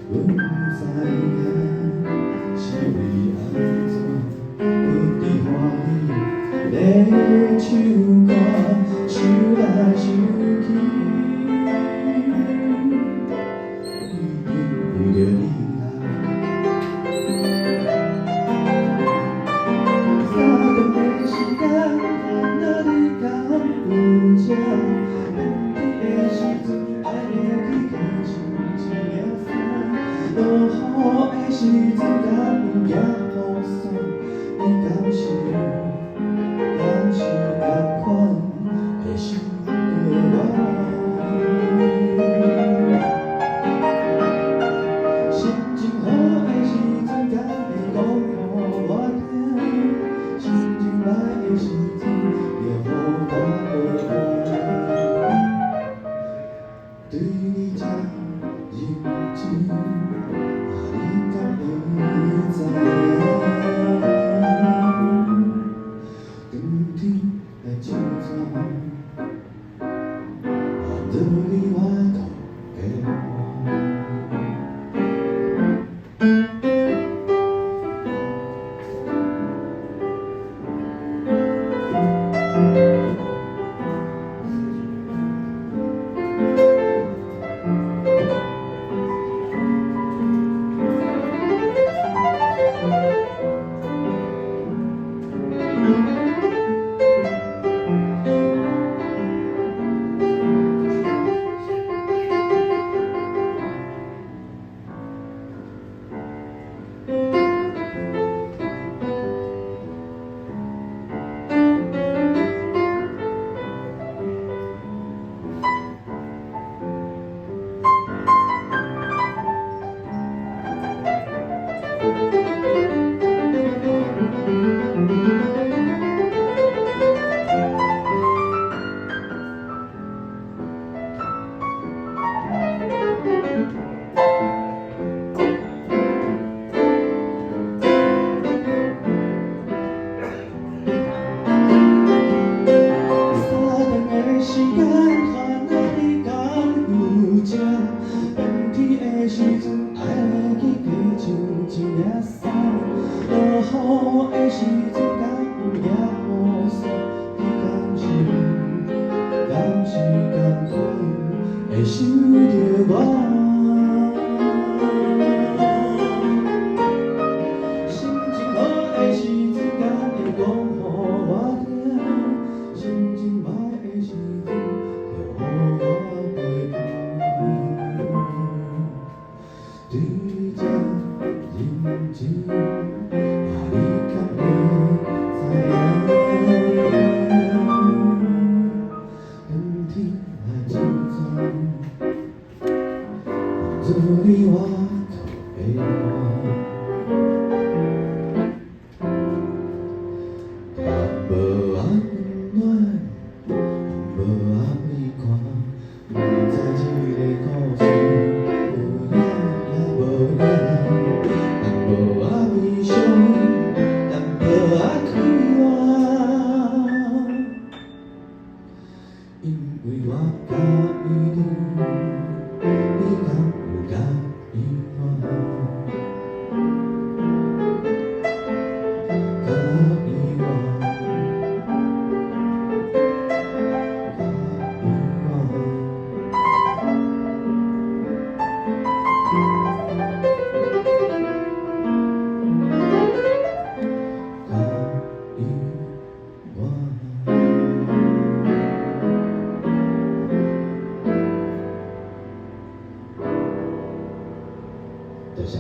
阮不知影是为安怎，一直欢喜咧唱歌，想来想去，一定为着你啊！三顿的时间，烦恼你敢有这？天的时阵，爱要去加唱一领衫，落雨的时阵，敢有影雨伞？你敢是同款会想着我？心情好的时阵，敢会讲予我听？心情歹的时阵，要予我陪伴。对你这认真，你敢会知影？冬天来唱怎？换做你我头的我。时间烦恼你敢有这？冬天的时阵，爱去加唱一领衫，落雨的时阵，敢有影雨伞？你敢是同款会想着我？心情好的时阵，敢会讲予我听？心情歹的时阵，要予我陪伴。对你这认真，你敢会知影？冬天来唱怎？换做你我头的我。无暗暖，无暗微寒，不知这个故事有影也无影，但无暗悲伤，但无暗快活，因为我甲伊你，你敢有甲伊我？多谢。